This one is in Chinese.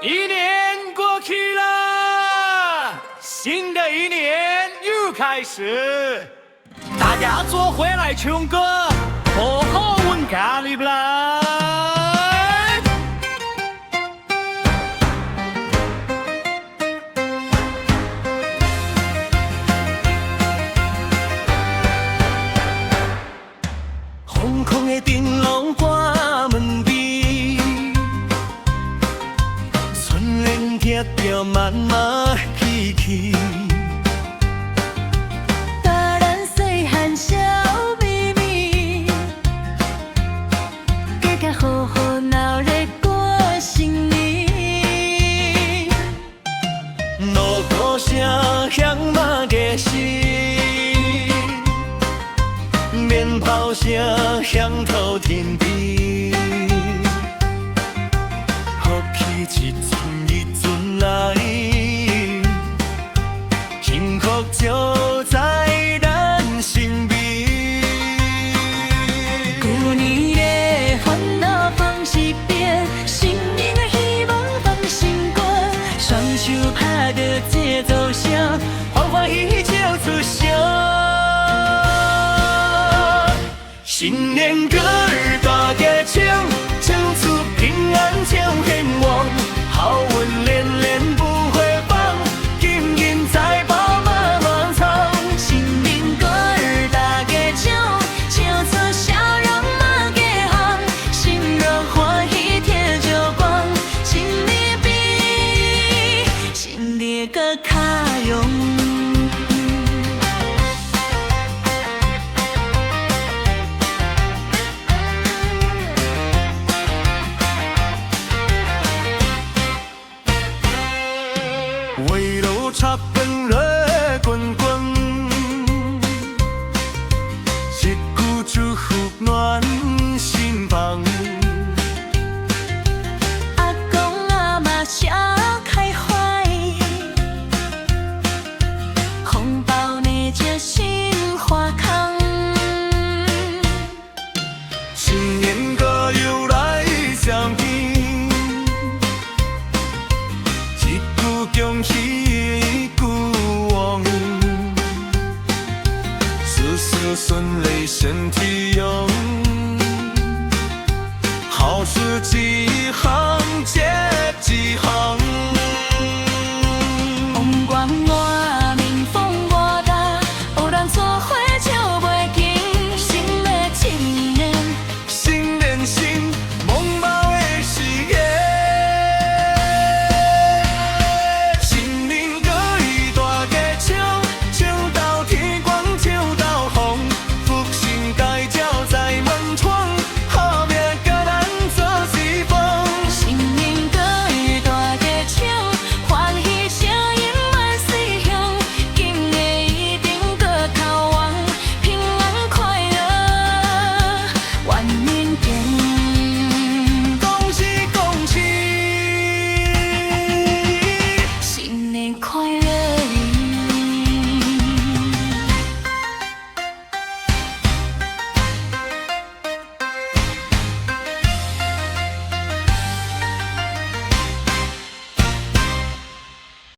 一年过去了，新的一年又开始，大家做回来唱歌，好好问咖喱不来。空空的灯笼挂门边，春联贴着慢慢起起。大人细汉笑眯眯，家家户户闹咧过新年。锣鼓声响马家时，鞭炮声响透天边，福气一阵一阵来，幸福就在咱身边。旧年的烦恼放一边，新年的希望放心肝，双手拍着节奏声，欢欢喜喜唱出声。新年歌儿大家唱，唱出平安唱愿望，好运连连不会放，金银财宝满满藏。新年歌儿大家唱，唱出笑容满家行，心中欢喜天就光，新年比新年更卡用。围炉插